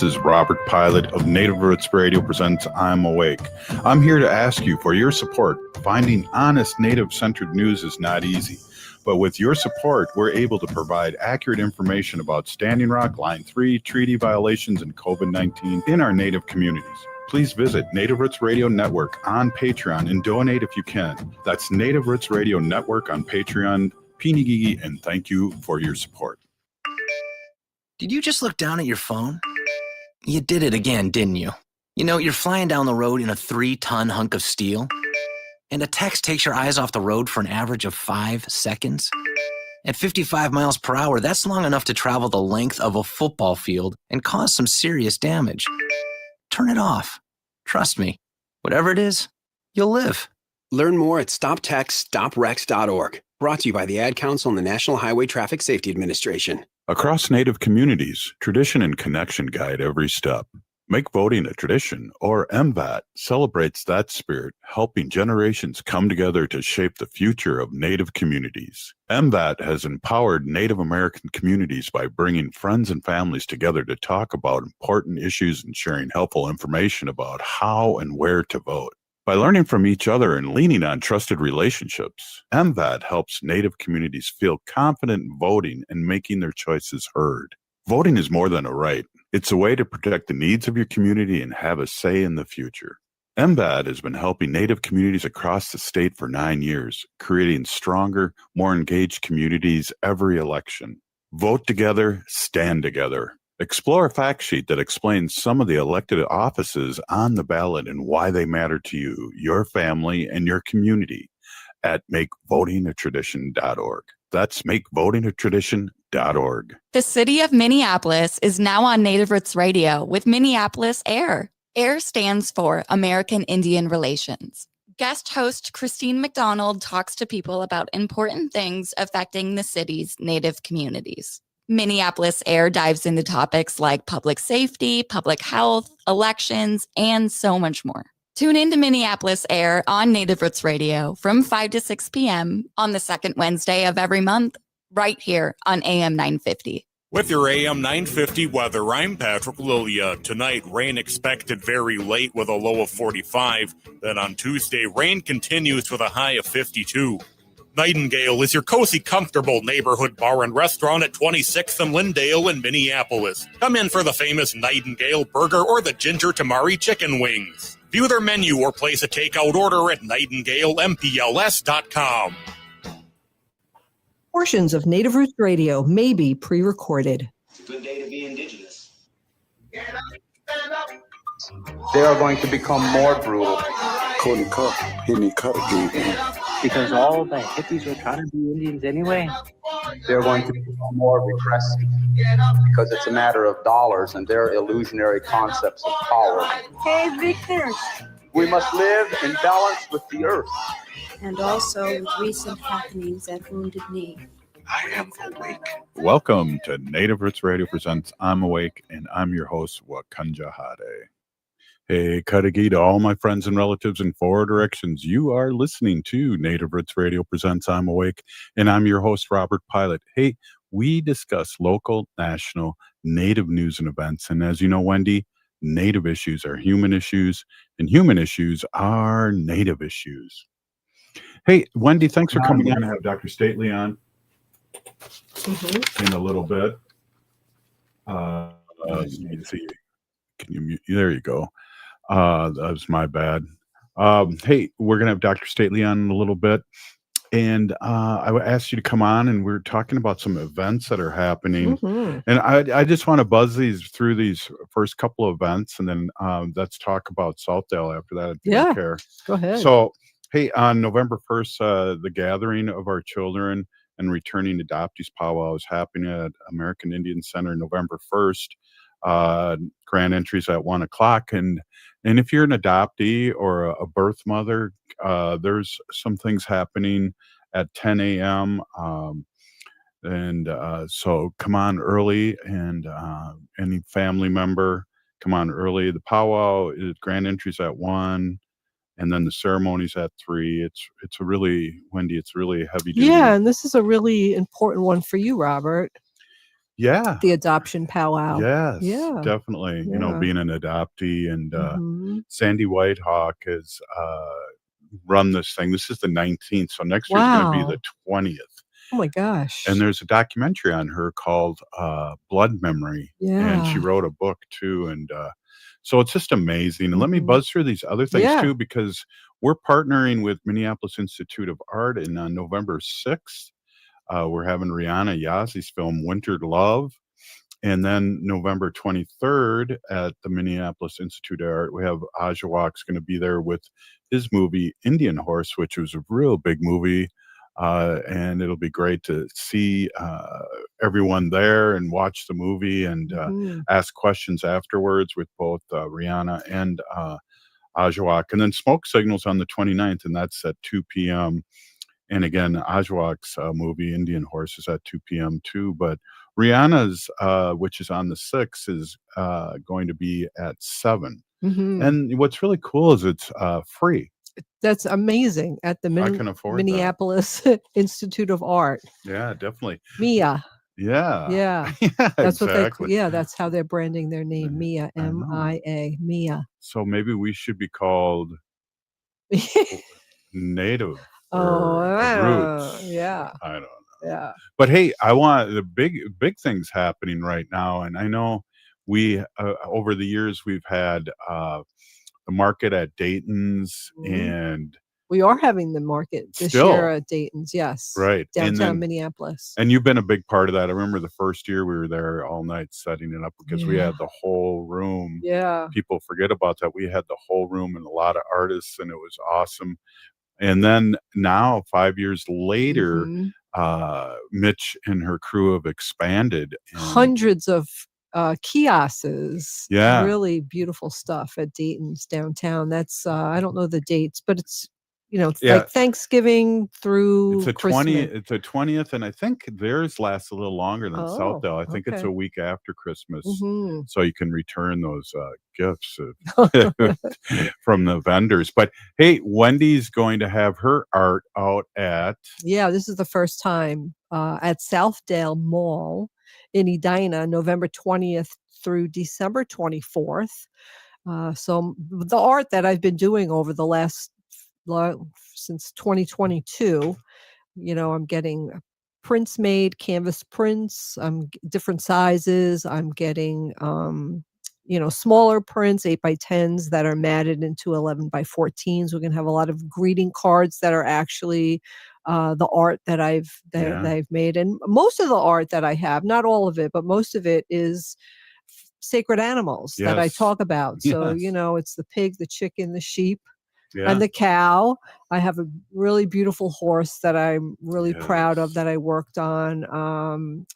This is Robert Pilot of Native Roots Radio presents I'm Awake. I'm here to ask you for your support. Finding honest Native-centered news is not easy, but with your support, we're able to provide accurate information about Standing Rock, Line 3, treaty violations, and COVID-19 in our Native communities. Please visit Native Roots Radio Network on Patreon and donate if you can. That's Native Roots Radio Network on Patreon. Pinigigi, and thank you for your support. Did you just look down at your phone? You did it again, didn't you? You know, you're flying down the road in a 3-ton hunk of steel, and a text takes your eyes off the road for an average of 5 seconds. At 55 miles per hour, that's long enough to travel the length of a football field and cause some serious damage. Turn it off. Trust me, whatever it is, you'll live. Learn more at stoptextsstopwrecks.org. Brought to you by the Ad Council and the National Highway Traffic Safety Administration. Across Native communities, tradition and connection guide every step. Make voting a tradition, or MVAT, celebrates that spirit, helping generations come together to shape the future of Native communities. MVAT has empowered Native American communities by bringing friends and families together to talk about important issues and sharing helpful information about how and where to vote. By learning from each other and leaning on trusted relationships, MVAT helps Native communities feel confident in voting and making their choices heard. Voting is more than a right. It's a way to protect the needs of your community and have a say in the future. MVAT has been helping Native communities across the state for 9 years, creating stronger, more engaged communities every election. Vote together, stand together. Explore a fact sheet that explains some of the elected offices on the ballot and why they matter to you, your family, and your community at makevotingatradition.org. That's makevotingatradition.org. The city of Minneapolis is now on Native Roots Radio with Minneapolis AIR. AIR stands for American Indian Relations. Guest host Christine McDonald talks to people about important things affecting the city's Native communities. Minneapolis AIR dives into topics like public safety, public health, elections, and so much more. Tune in to Minneapolis AIR on Native Roots Radio from 5 to 6 p.m. on the second Wednesday of every month, right here on AM 950. With your AM 950 weather, I'm Patrick Lilia. Tonight, rain expected very late with a low of 45. Then on Tuesday, rain continues with a high of 52. Nightingale is your cozy, comfortable neighborhood bar and restaurant at 26th and Lyndale in Minneapolis. Come in for the famous Nightingale burger or the ginger tamari chicken wings. View their menu or place a takeout order at nightingalempls.com. Portions of Native Roots Radio may be pre-recorded. It's a good day to be indigenous. They are going to become more brutal. Because all the hippies were trying to be Indians anyway. They're going to become more regressive because it's a matter of dollars and their illusionary concepts of power. Hey, Victor. We must live in balance with the earth. And also with recent happenings at Wounded Knee. I am awake. Welcome to Native Roots Radio presents I'm Awake, and I'm your host, Wakanja Hade. Hey, Kadagi, to all my friends and relatives in 4 directions, you are listening to Native Roots Radio presents I'm Awake, and I'm your host, Robert Pilot. Hey, we discuss local, national, Native news and events, and as you know, Wendy, Native issues are human issues, and human issues are Native issues. Hey, Wendy, thanks for coming in. I have Dr. Stately on in a little bit. Let me see. Can you mute? There you go. That was my bad. Hey, we're going to have Dr. Stately on in a little bit. And I asked you to come on, and we're talking about some events that are happening. And I just want to buzz through these first couple of events, and then let's talk about Southdale after that, if you don't care. Go ahead. So, hey, on November 1st, the gathering of our children and returning adoptees powwow is happening at American Indian Center November 1st. Grand entries at 1 o'clock. And if you're an adoptee or a birth mother, there's some things happening at 10 a.m. So come on early, and any family member, come on early. The powwow is grand entries at 1. And then the ceremony's at 3. It's a really, Wendy, it's really heavy duty. Yeah, and this is a really important one for you, Robert. Yeah. The adoption powwow. Yes, Yeah. definitely. You know, Yeah. being an adoptee, and Mhm. Sandy Whitehawk has run this thing. This is the 19th, so next year's going to be Wow. the 20th. Oh my gosh. And there's a documentary on her called Blood Memory, and she Yeah. wrote a book too. And so it's just amazing. And let me Mhm. buzz through these other things Yeah. too, because we're partnering with Minneapolis Institute of Art, and on November 6th, we're having Rihanna Yazi's film Winter Love. And then November 23rd at the Minneapolis Institute of Art, we have Ajawak's going to be there with his movie Indian Horse, which was a real big movie. And it'll be great to see everyone there and watch the movie and Mhm. ask questions afterwards with both Rihanna and Ajawak. And then Smoke Signals on the 29th, and that's at 2 p.m. And again, Ajwak's movie Indian Horse is at 2 p.m. too. But Rihanna's, which is on the 6th, is going to be at 7. Mhm. And what's really cool is it's free. That's amazing at the I can afford that. Minneapolis Institute of Art. Yeah, definitely. Mia. Yeah. Yeah. Yeah, That's what they exactly. yeah, that's how they're branding their name, Mia, I know. M-I-A, Mia. So maybe we should be called Native Oh, or Roots. yeah. I don't know. Yeah. But hey, I want the big things happening right now, and I know we over the years we've had the market at Dayton's, Mhm. and We are having the market this year still at Dayton's, yes. right, and Downtown then Minneapolis. and you've been a big part of that. I remember the first year we were there all night setting it up because we Yeah. had the whole room. Yeah. People forget about that. We had the whole room and a lot of artists, and it was awesome. And then now, 5 years later, Mhm. Mitch and her crew have expanded, and Hundreds of kiosks, yeah, really beautiful stuff at Dayton's downtown. That's I don't know the dates, but it's it's yeah, like Thanksgiving it's through a 20 Christmas. it's a 20th, and I think theirs lasts a little longer than Oh, Southdale. I think it's okay. a week after Christmas, Mhm. so you can return those gifts from the vendors. But hey, Wendy's going to have her art out at Yeah, this is the first time at Southdale Mall in Edina, November 20th through December 24th. So the art that I've been doing over the last since 2022, I'm getting prints made, canvas prints, different sizes. I'm getting, smaller prints, 8x10s that are matted into 11x14s. We're going to have a lot of greeting cards that are actually the art that I've made. And most of the art that I have, not all of it, but most of it is sacred animals that I yes, talk about. So, yes, it's the pig, the chicken, the sheep, yeah, and the cow. I have a really beautiful horse that I'm really proud of yes, that I worked on.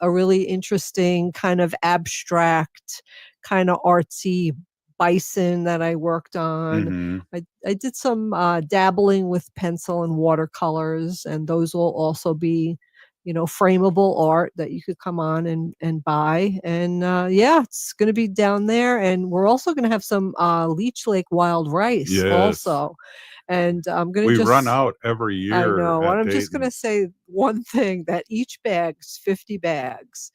A really interesting kind of abstract, kind of artsy bison that I worked on. hmm I did some dabbling with pencil and watercolors, and those will also be frameable art that you could come on and buy. And yeah, it's going to be down there. And we're also going to have some Leech Lake wild rice yes. also. And I'm going to We run just, out every I year know, and at I'm just going to Dayton's. say one thing that each bag's 50 bags.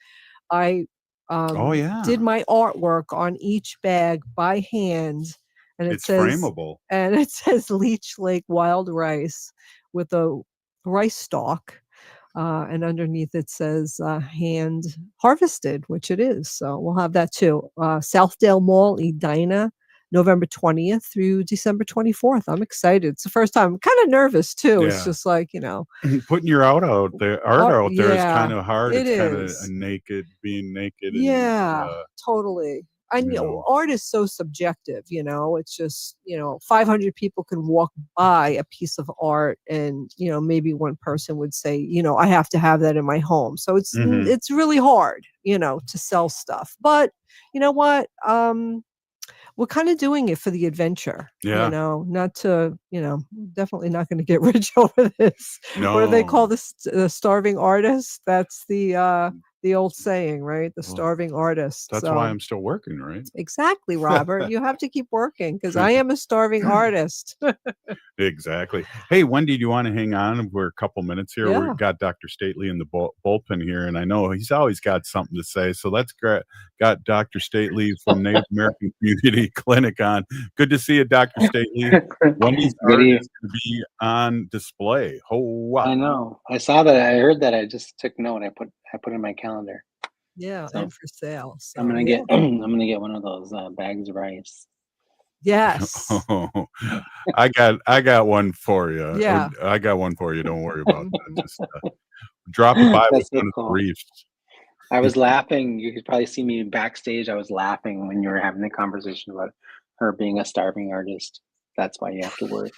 I Oh did yeah, my artwork on each bag by hand, and it's frameable. it says Leech Lake wild rice with a rice stalk, and underneath it says hand harvested, which it is. So we'll have that too. Southdale Mall, Edina, November 20th through December 24th. I'm excited. It's the first time. I'm kind of nervous too. It's Yeah. just like, Putting your art out there is yeah, kind of hard. it It's kind of is. being naked and Yeah, totally. I you know know. art is so subjective, it's just, 500 people can walk by a piece of art and, maybe one person would say, I have to have that in my home. So Mhm. it's really hard, to sell stuff. But you know what? We're kind of doing it for the adventure, Yeah. not to, definitely not going to get rich over this. What do they call No. this? The starving artist? That's The old saying, right? The starving artist. That's So, why I'm still working, right? exactly, Robert. You have to keep working because I am a starving artist. Exactly. Hey, Wendy, do you want to hang on? We're a couple minutes here. Yeah. We've got Dr. Stately in the bullpen here, and I know he's always got something to say. So let's got Dr. Stately from Native American Community Clinic on. Good to see you, Dr. Stately. Wendy's art is going to be on display. Oh, wow. I know. I saw that. I heard that. I just took note. I put it in my calendar. Yeah, So, and for sale. So, I'm gonna yeah. get I'm gonna get one of those bags of rice. Yes. I got one for you. Yeah. I got one for you. Don't worry about that. Just drop it by with That's so one of the cool. reefs. I was laughing. You could probably see me backstage. I was laughing when you were having the conversation about her being a starving artist. That's why you have to work.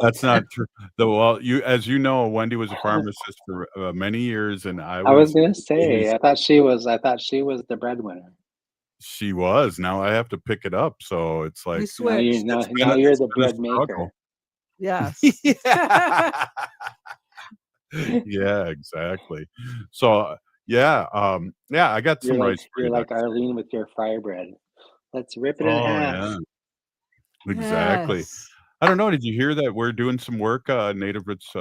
That's not true. Well, as you know, Wendy was a pharmacist for many years, and I was gonna say, I thought she was the breadwinner. She was. Now I have to pick it up. So it's like You switched. Now it's you're it's the been a bread maker. struggle. Yes. Yeah. Yeah, exactly. So yeah, I got some rice for You're you. like Dr. Arlene with your fry bread. Let's rip it in Oh half. yeah, exactly. Yes. I don't know. Did you hear that we're doing some work? Native Roots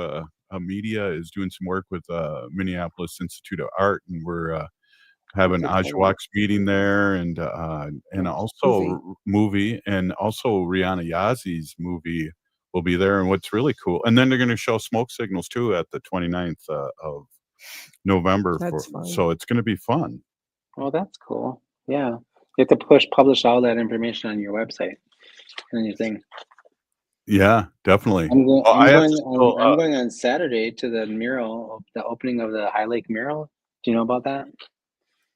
Media is doing some work with Minneapolis Institute of Art, and we're having That's exciting. Ajwak's meeting there, and also movie, and also Rihanna Yazi's movie will be there. And what's really cool, and then they're going to show Smoke Signals too at the 29th of November. That's fun. So it's going to be fun. Oh, that's cool. Yeah. You have to publish all that information on your website and your thing. Yeah, definitely. I'm going Well, on Saturday to the mural, the opening of the High Lake mural. Do you know about that?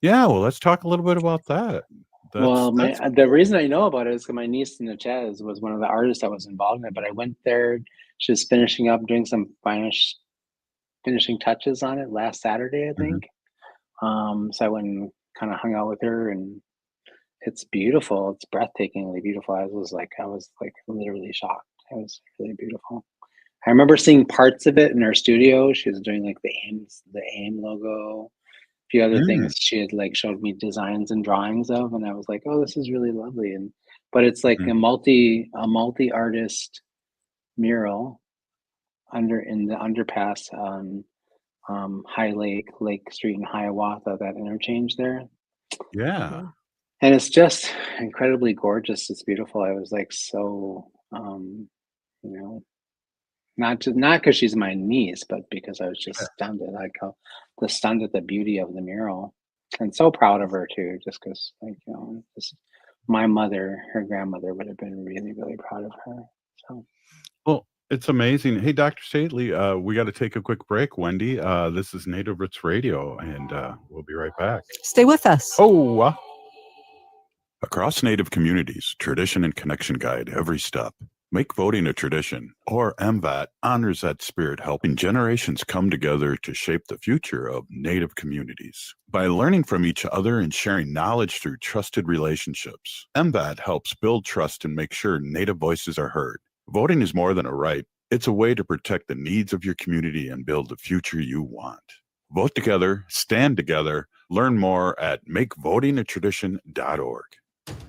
Yeah, well, let's talk a little bit about that. The reason I know about it is because my niece Natchez was one of the artists that was involved in it. But I went there; she was finishing up, doing some finishing touches on it last Saturday, I think. So I went and kind of hung out with her, and it's beautiful. It's breathtakingly beautiful. I was like literally shocked. It was really beautiful. I remember seeing parts of it in her studio. She was doing like the AIM logo. A few other things she had like showed me designs and drawings of, and I was like, oh, this is really lovely. But it's like a multi artist mural in the underpass on High Lake Street in Hiawatha, that interchange there. Yeah. And it's just incredibly gorgeous. It's beautiful. I was like so not because she's my niece, but because I was just stunned at the beauty of the mural, and so proud of her too. Just because, my mother, her grandmother, would have been really, really proud of her. So, well, it's amazing. Hey, Dr. Stately, we got to take a quick break. Wendy, this is Native Roots Radio, and we'll be right back. Stay with us. Oh. Across Native communities, tradition and connection guide every step. Make voting a tradition, or MVAT honors that spirit, helping generations come together to shape the future of Native communities. By learning from each other and sharing knowledge through trusted relationships, MVAT helps build trust and make sure Native voices are heard. Voting is more than a right. It's a way to protect the needs of your community and build the future you want. Vote together, stand together, learn more at makevotingatradition.org.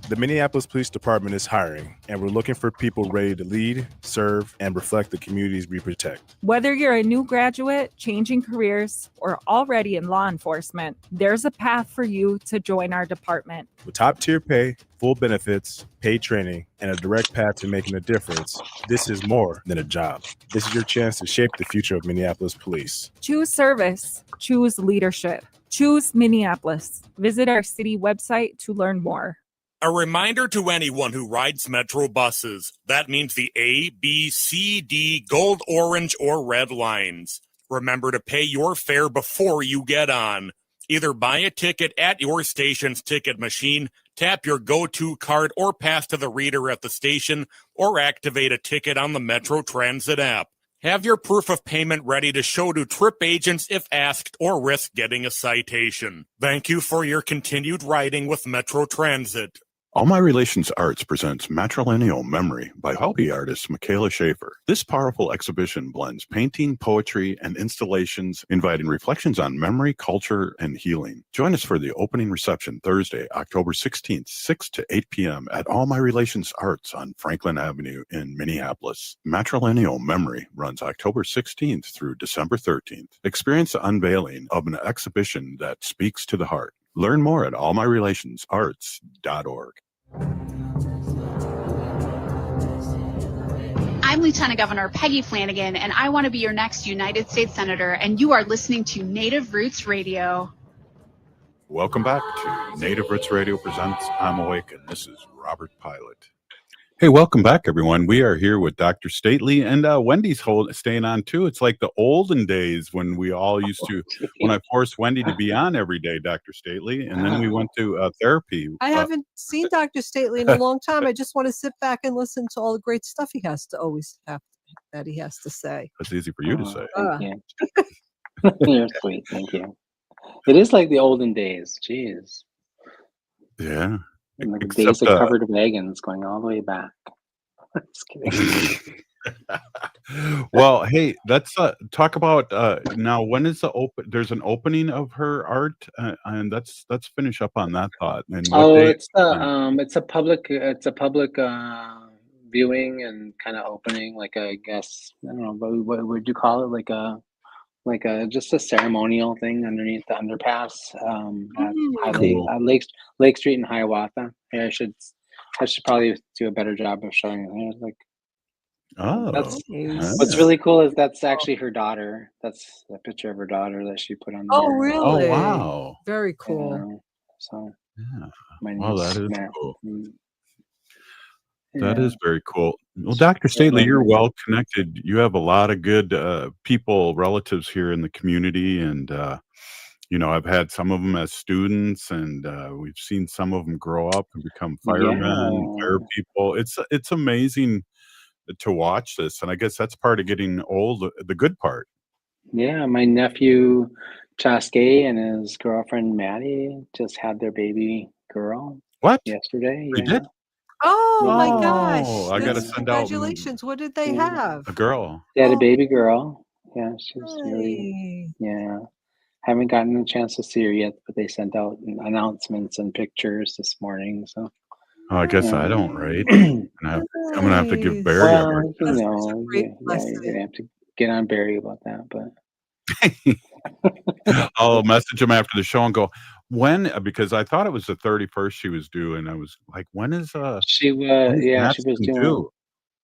The Minneapolis Police Department is hiring, and we're looking for people ready to lead, serve, and reflect the communities we protect. Whether you're a new graduate, changing careers, or already in law enforcement, there's a path for you to join our department. With top-tier pay, full benefits, paid training, and a direct path to making a difference, this is more than a job. This is your chance to shape the future of Minneapolis Police. Choose service. Choose leadership. Choose Minneapolis. Visit our city website to learn more. A reminder to anyone who rides Metro buses. That means the A, B, C, D, gold, orange, or red lines. Remember to pay your fare before you get on. Either buy a ticket at your station's ticket machine, tap your go-to card, or pass to the reader at the station, or activate a ticket on the Metro Transit app. Have your proof of payment ready to show to trip agents if asked, or risk getting a citation. Thank you for your continued riding with Metro Transit. All My Relations Arts presents Matrilineal Memory by hobby artist Michaela Schaefer. This powerful exhibition blends painting, poetry, and installations, inviting reflections on memory, culture, and healing. Join us for the opening reception Thursday, October 16th, 6 to 8 p.m. at All My Relations Arts on Franklin Avenue in Minneapolis. Matrilineal Memory runs October 16th through December 13th. Experience the unveiling of an exhibition that speaks to the heart. Learn more at allmyrelationsarts.org. I'm Lieutenant Governor Peggy Flanagan, and I want to be your next United States Senator, and you are listening to Native Roots Radio. Welcome back to Native Roots Radio presents I'm Awake, and this is Robert Pilot. Hey, welcome back, everyone. We are here with Dr. Stately, and Wendy's staying on, too. It's like the olden days when we all used to, when I forced Wendy to be on every day, Dr. Stately, and then we went to therapy. I haven't seen Dr. Stately in a long time. I just want to sit back and listen to all the great stuff he has to say. That's easy for you to say. Thank you. You're sweet. Thank you. It is like the olden days. Jeez. Yeah. And the days of covered wagons going all the way back. Just kidding. Well, hey, let's talk about now. When is there's an opening of her art, and let's finish up on that thought. And it's a public viewing and kind of opening, like I guess I don't know, what would you call it? Like a just a ceremonial thing underneath the underpass at Lake Street in Hiawatha. Yeah, I should probably do a better job of showing it. What's really cool is that's actually her daughter. That's a picture of her daughter that she put on there. Oh, really? Oh, wow. Very cool. That is cool. Yeah. That is very cool. Well, Dr. Stately, you're well connected. You have a lot of good relatives here in the community, and I've had some of them as students, and we've seen some of them grow up and become firemen, fire people. It's amazing to watch this, and I guess that's part of getting old. The good part. Yeah, my nephew Chaske and his girlfriend Maddie just had their baby girl. What? Yesterday? They did? Oh my gosh! I gotta send out. Congratulations! What did they have? A girl. They had a baby girl. Yeah, she's really. Yeah, haven't gotten a chance to see her yet, but they sent out announcements and pictures this morning. So. I guess I don't, right? I'm gonna have to give Barry. Well, you're gonna have to get on Barry about that, but. I'll message him after the show and go, when, because I thought it was the 31st she was due, and I was like, when is she was due.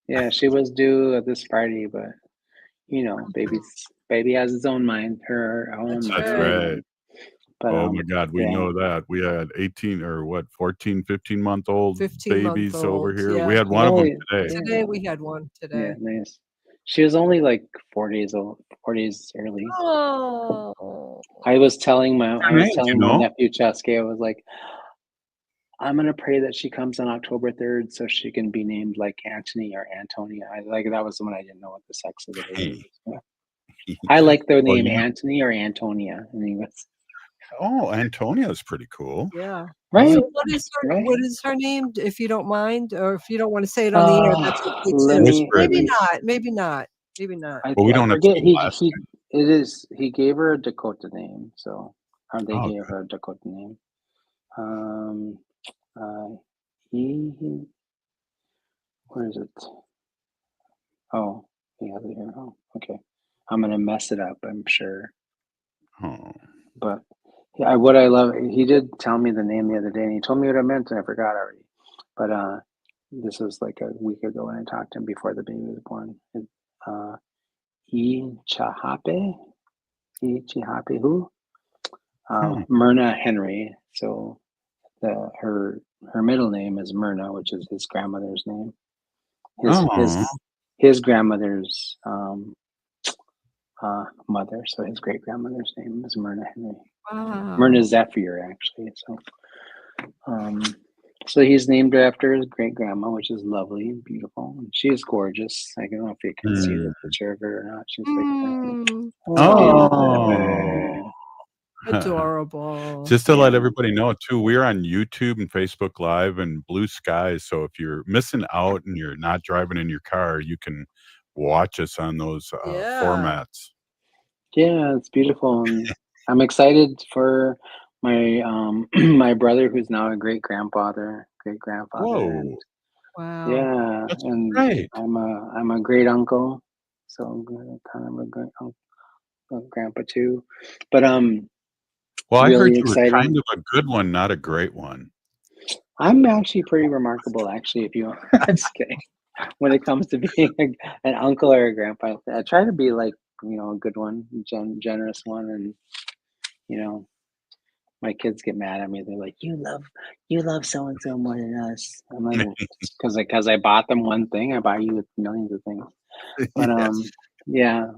Yeah, she was due at this Friday, but baby has his own mind, her own mind. That's right. But, oh my God, we know that. We had 14, 15-month-old babies over here. Yeah. We had one of them today. Today we had one today. Yeah, nice. She was only like 4 days early. Oh. I was telling my nephew Chaske, I was like, I'm gonna pray that she comes on October 3rd so she can be named like Antony or Antony. That was when I didn't know what the sex of the baby was. I like the name Antony or Antonia. And he was. Oh, Antonia is pretty cool. Yeah. Right. So what is her name, if you don't mind, or if you don't want to say it on the air, that's okay too. Maybe not. Well, we don't have to. He gave her a Dakota name, so they gave her a Dakota name. Where is it? Oh, he has it here. Oh, okay. I'm gonna mess it up, I'm sure. Oh. But yeah, what I love, he did tell me the name the other day, and he told me what it meant, and I forgot already. But this was like a week ago when I talked to him before the baby was born. Ichahape who? Myrna Henry. So her middle name is Myrna, which is his grandmother's name. His grandmother's mother, so his great grandmother's name is Myrna Henry. Wow. Myrna Zephyr, actually. So he's named her after his great grandma, which is lovely and beautiful. And she is gorgeous. I don't know if you can see the picture of her or not. She's like Adorable. Just to let Yeah. everybody know too, we're on YouTube and Facebook Live and Blue Sky. So if you're missing out and you're not driving in your car, you can watch us on those Yeah. formats. Yeah, it's beautiful, and I'm excited for my my brother, who's now a great grandfather, and Whoa, Wow. yeah, that's and great. I'm a great uncle, so I'm kind of a great grandpa too. But Well, I heard really you were kind exciting. of a good one, not a great one. I'm actually pretty remarkable, actually. If you, I'm just kidding. When it comes to being an uncle or a grandpa, I try to be like a good one, generous one, and you know my kids get mad at me. They're like, you love so and so more than us." I'm like, because I bought them one thing, I buy you with millions of things. But Yes.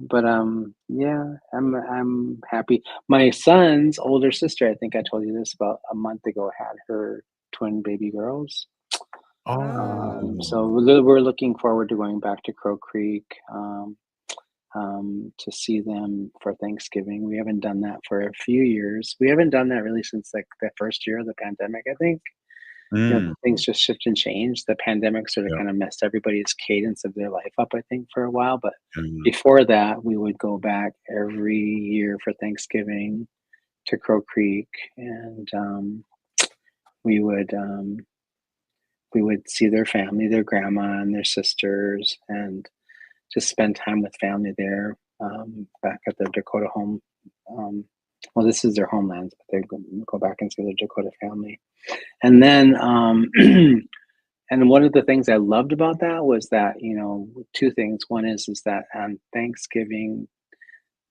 yeah, I'm happy. My son's older sister, I think I told you this about a month ago, had her twin baby girls. Oh, So we're looking forward to going back to Crow Creek to see them for Thanksgiving. We haven't done that for a few years. We haven't done that really since like the first year of the pandemic, I think. mm, Things just shift and change. The pandemic sort of yeah, kind of messed everybody's cadence of their life up, I think, for a while. But yeah. before that, we would go back every year for Thanksgiving to Crow Creek, and we would um, we would see their family, their grandma and their sisters, and just spend time with family there, back at their Dakota home. Um, well, this is their homeland, but they go back and see their Dakota family. And then, and one of the things I loved about that was that, two things. One is that on Thanksgiving,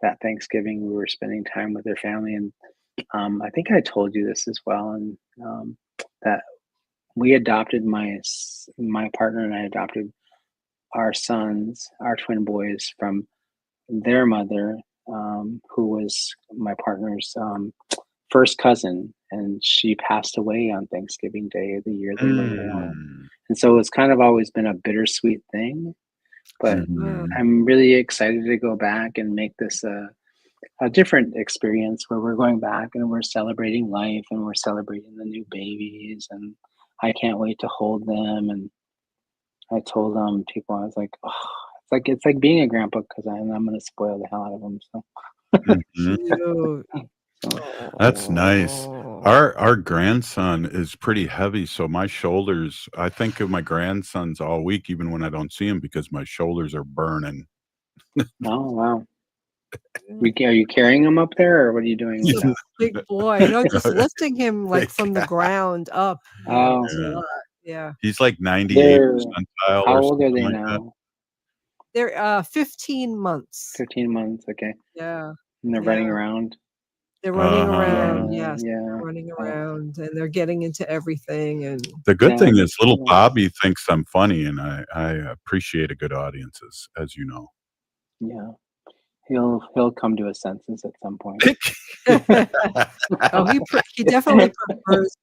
we were spending time with their family. And I think I told you this as well. And that we adopted my partner and I adopted our sons, our twin boys, from their mother, who was my partner's first cousin, and she passed away on Thanksgiving Day, the year they were born. Mm, And so it's kind of always been a bittersweet thing, but mhm. I'm really excited to go back and make this a different experience where we're going back and we're celebrating life and we're celebrating the new babies, and I can't wait to hold them. And I told people, I was like, oh, it's like being a grandpa because I'm gonna spoil the hell out of them. So, Mhm. Cute. That's nice. Oh. Our grandson is pretty heavy, so my shoulders. I think of my grandsons all week, even when I don't see him, because my shoulders are burning. oh wow, are you carrying them up there, or what are you doing with He's a that? big boy. No, just lifting him like from the ground up. Oh, It's a Yeah. lot. Yeah. He's like 98 they're percentile how or old are something they like that. now? They're 15 months. 15 months. Okay, Yeah. and they're running Yeah. around. They're running Uh-huh. around. Yes, Yeah. running Oh, around, and they're getting into everything. And The good thing is little nice. Bobby thinks I'm funny, and I appreciate a good audience, as you know. Yeah, he'll come to his senses at some point. oh, he definitely prefers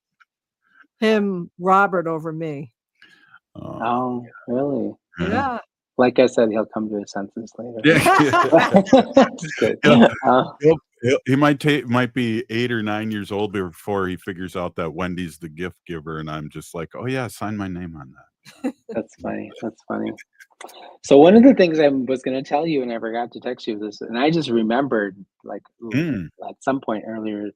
Robert over me. Oh, Oh, really? yeah. Yeah. Like I said, he'll come to his senses later. Yeah. Just kidding. He might be 8 or 9 years old before he figures out that Wendy's the gift giver, and I'm just like, oh yeah, sign my name on that. That's funny. That's funny. So one of the things I was going to tell you, and I forgot to text you this, and I just remembered, like Mm. at some point earlier,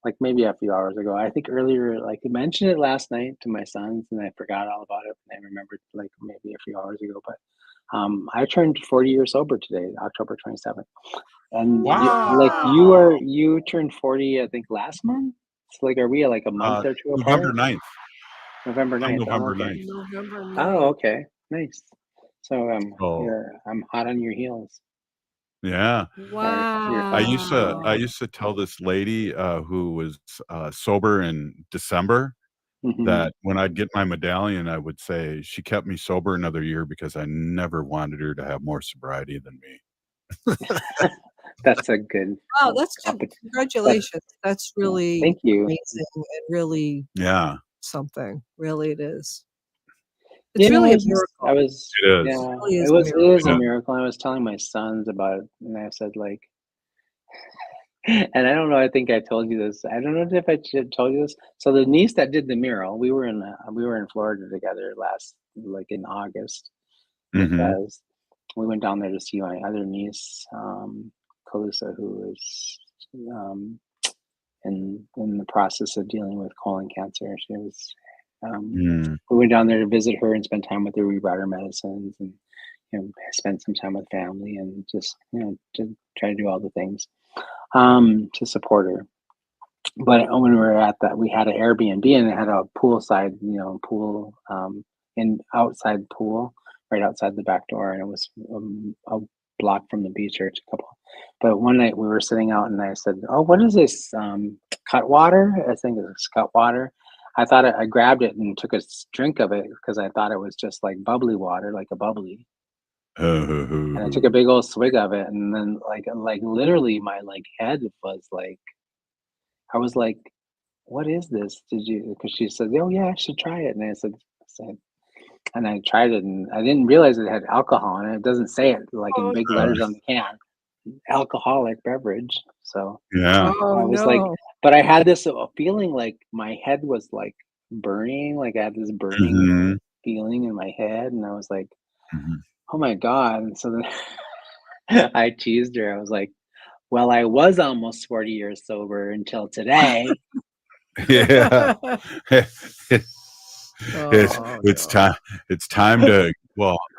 like maybe a few hours ago. I think earlier, like I mentioned it last night to my sons, and I forgot all about it, and I remembered like maybe a few hours ago. But I turned 40 years sober today, October 27th, and Wow. you turned 40, I think last month. So like, are we like a month or two November apart? 9th. November I'm 9th. Oh, November okay. 9th. November 9th. Oh, okay. Nice. So Oh, I'm hot on your heels. yeah. I Wow. used to tell this lady who was sober in December Hmm. that when I'd get my medallion, I would say she kept me sober another year because I never wanted her to have more sobriety than me. That's a good. Wow, that's good. That's, Congratulations. That's really thank you. amazing and really Yeah, something. Really, it is. Yeah, It's really a I miracle. was, it It is. really is it a is a miracle. Yeah. miracle. I was telling my sons about it, and I said like, And I don't know, I think I told you this. I don't know if I told you this. So the niece that did the mural, we were in Florida together like in August, Mm-hmm. because we went down there to see my other niece, Calusa, who is in the process of dealing with colon cancer. She was we went down there to visit her and spend time with her. We brought her medicines and spend some time with family and just to try to do all the things to support her. But when we were at that, we had an Airbnb and it had a poolside, pool, outside pool right outside the back door, and it was a block from the beach or a couple. But one night we were sitting out, and I said, "Oh, what is this? Cut water? I think it's cut water." I thought I grabbed it and took a drink of it because I thought it was just like bubbly water, like a bubbly. And I took a big old swig of it, and then like literally my head was like, I was like, "What is this? Did you?" Because she said, "Oh yeah, I should try it." And I said, and I tried it, and I didn't realize it had alcohol in it. It doesn't say it in big letters on the can, alcoholic beverage. So Yeah. I was like, but I had this feeling like my head was like burning, like I had this burning feeling in my head, and I was like, "Oh my God!" And so then I teased her. I was like, "Well, I was almost 40 years sober until today." Yeah. It's time. It's time to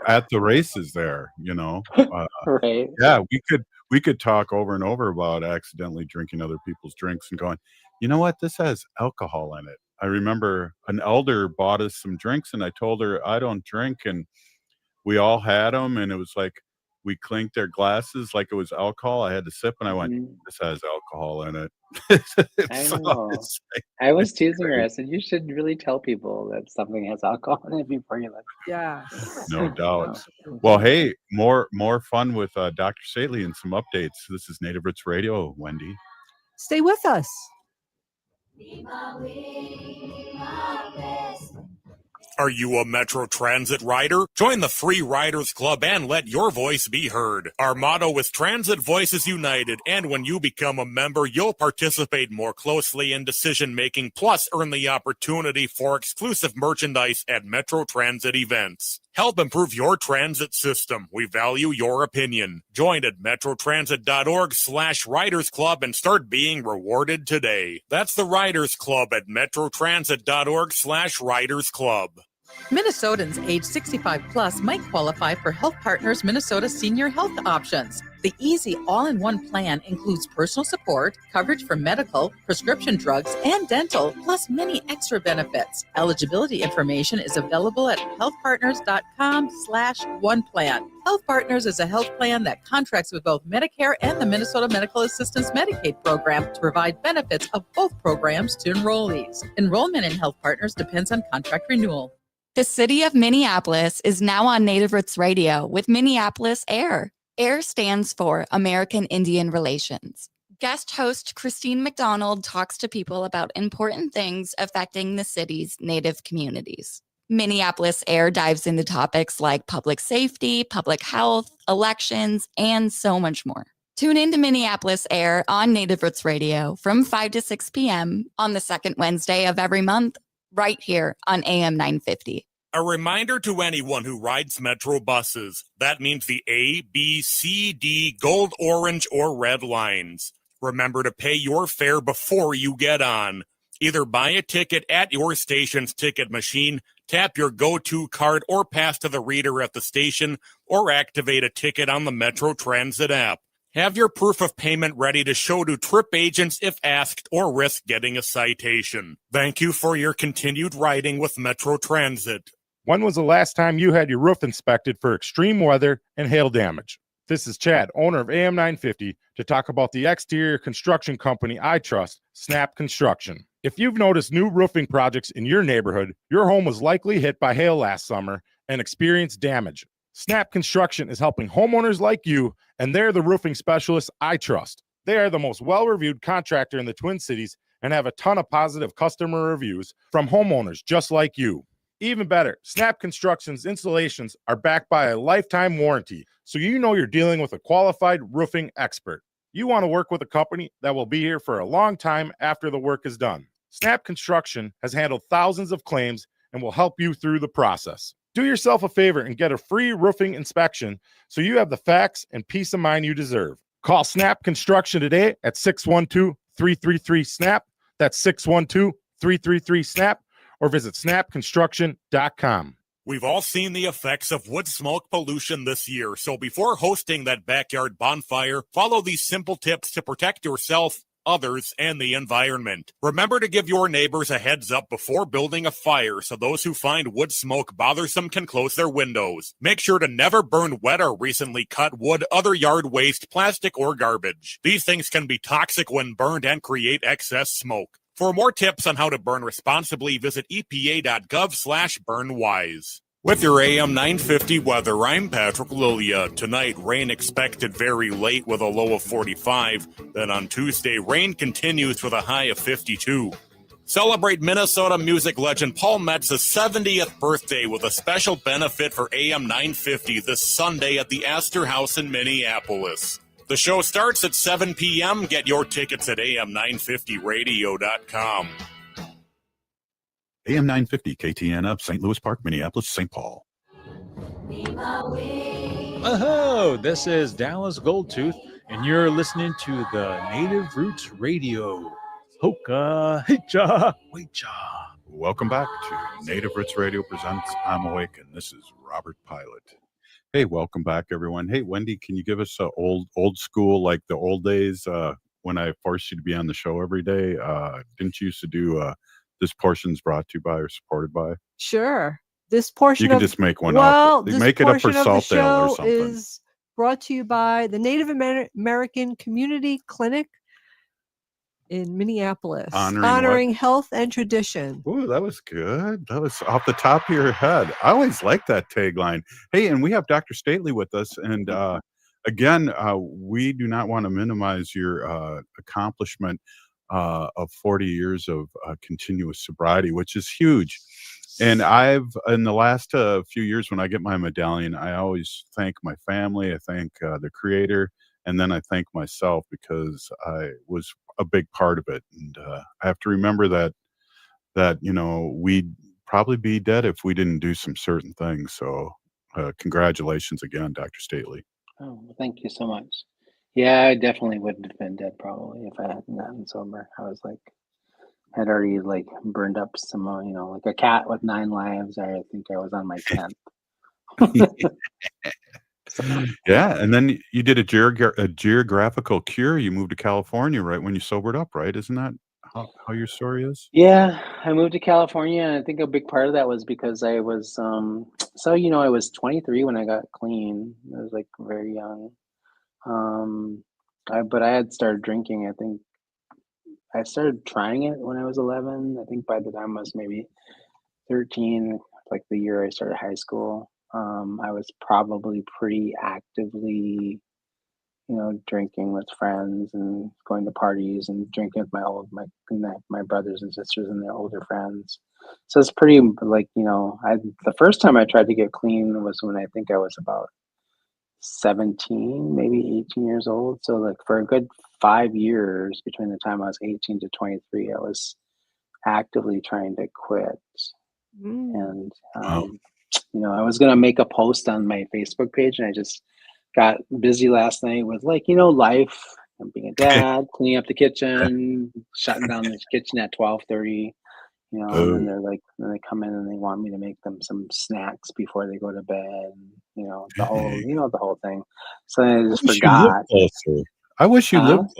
at the races there. Right. Yeah, we could talk over and over about accidentally drinking other people's drinks and going, you know what? This has alcohol in it. I remember an elder bought us some drinks, and I told her I don't drink, and we all had them, and it was like we clinked their glasses like it was alcohol. I had to sip, and I went, "This has alcohol in it." I know. I was teasing her. I said, "You should really tell people that something has alcohol in it before you let." Yeah. No doubt. Well, hey, more fun with Dr. Saley and some updates. This is Native Roots Radio, Wendy. Stay with us. Are you a Metro Transit rider? Join the free Riders Club and let your voice be heard. Our motto is Transit Voices United, and when you become a member, you'll participate more closely in decision-making, plus earn the opportunity for exclusive merchandise at Metro Transit events. Help improve your transit system. We value your opinion. Join at metrotransit.org/Riders Club and start being rewarded today. That's the Riders Club at metrotransit.org/Riders Club. Minnesotans age 65 plus might qualify for Health Partners Minnesota Senior Health Options. The easy all-in-one plan includes personal support, coverage for medical, prescription drugs, and dental, plus many extra benefits. Eligibility information is available at healthpartners.com/oneplan. Health Partners is a health plan that contracts with both Medicare and the Minnesota Medical Assistance Medicaid program to provide benefits of both programs to enrollees. Enrollment in Health Partners depends on contract renewal. The city of Minneapolis is now on Native Roots Radio with Minneapolis AIR. AIR stands for American Indian Relations. Guest host Christine McDonald talks to people about important things affecting the city's Native communities. Minneapolis AIR dives into topics like public safety, public health, elections, and so much more. Tune in to Minneapolis AIR on Native Roots Radio from 5 to 6 p.m. on the second Wednesday of every month, right here on AM 950. A reminder to anyone who rides Metro buses. That means the A, B, C, D, gold, orange, or red lines. Remember to pay your fare before you get on. Either buy a ticket at your station's ticket machine, tap your go-to card, or pass to the reader at the station, or activate a ticket on the Metro Transit app. Have your proof of payment ready to show to trip agents if asked, or risk getting a citation. Thank you for your continued riding with Metro Transit. When was the last time you had your roof inspected for extreme weather and hail damage? This is Chad, owner of AM 950, to talk about the exterior construction company I trust, Snap Construction. If you've noticed new roofing projects in your neighborhood, your home was likely hit by hail last summer and experienced damage. Snap Construction is helping homeowners like you, and they're the roofing specialists I trust. They are the most well-reviewed contractor in the Twin Cities and have a ton of positive customer reviews from homeowners just like you. Even better, Snap Construction's installations are backed by a lifetime warranty, so you know you're dealing with a qualified roofing expert. You want to work with a company that will be here for a long time after the work is done. Snap Construction has handled thousands of claims and will help you through the process. Do yourself a favor and get a free roofing inspection so you have the facts and peace of mind you deserve. Call Snap Construction today at 612-333-SNAP. That's 612-333-SNAP, or visit snapconstruction.com. We've all seen the effects of wood smoke pollution this year, so before hosting that backyard bonfire, follow these simple tips to protect yourself, others, and the environment. Remember to give your neighbors a heads up before building a fire so those who find wood smoke bothersome can close their windows. Make sure to never burn wet or recently cut wood, other yard waste, plastic, or garbage. These things can be toxic when burned and create excess smoke. For more tips on how to burn responsibly, visit epa.gov/burnwise. With your AM 950 weather, I'm Patrick Lilia. Tonight, rain expected very late with a low of 45. Then on Tuesday, rain continues with a high of 52. Celebrate Minnesota music legend Paul Metz's 70th birthday with a special benefit for AM 950 this Sunday at the Astor House in Minneapolis. The show starts at 7 p.m. Get your tickets at am950radio.com. AM 950 KTN up, St. Louis Park, Minneapolis, St. Paul. Oh, this is Dallas Goldtooth, and you're listening to the Native Roots Radio. Hoka, hicha, wecha. Welcome back to Native Roots Radio presents I'm Awake, and this is Robert Pilot. Hey, welcome back, everyone. Hey, Wendy, can you give us a old school, like the old days when I forced you to be on the show every day? Didn't you used to do this portion's brought to you by or supported by? Sure. This portion you can of, just make one well, up. This make it up for portion of the Saltdale or show something. is brought to you by the Native American Community Clinic in Minneapolis, honoring health and tradition. Ooh, that was good. That was off the top of your head. I always like that tagline. Hey, and we have Dr. Stately with us. And again, we do not want to minimize your accomplishment of 40 years of continuous sobriety, which is huge. And I've, in the last few years, when I get my medallion, I always thank my family. I thank the creator. And then I thank myself because I was a big part of it. And I have to remember that, you know, we'd probably be dead if we didn't do some certain things. So congratulations again, Dr. Stately. Oh, well, thank you so much. Yeah, I definitely wouldn't have been dead probably if I hadn't gotten sober. I was like, had already like burned up some, you know, like a cat with 9 lives. I think I was on my 10th. Yeah, and then you did a geographical cure. You moved to California right when you sobered up, right? Isn't that how your story is? Yeah, I moved to California, and I think a big part of that was because I was so you know, I was 23 when I got clean. I was like very young. But I had started drinking. I think I started trying it when I was 11. I think by the time I was maybe 13, like the year I started high school, I was probably pretty actively, you know, drinking with friends and going to parties and drinking with my brothers and sisters and their older friends. So it's pretty like, you know, the first time I tried to get clean was when I think I was about 17, maybe 18 years old. So like for a good 5 years between the time I was 18 to 23, I was actively trying to quit. And you know, I was gonna make a post on my Facebook page, and I just got busy last night with, like, you know, life and being a dad, cleaning up the kitchen, shutting down the kitchen at 12:30. You know, and then they're like, then they come in and they want me to make them some snacks before they go to bed. And, you know, the whole thing. So I just forgot. I wish you lived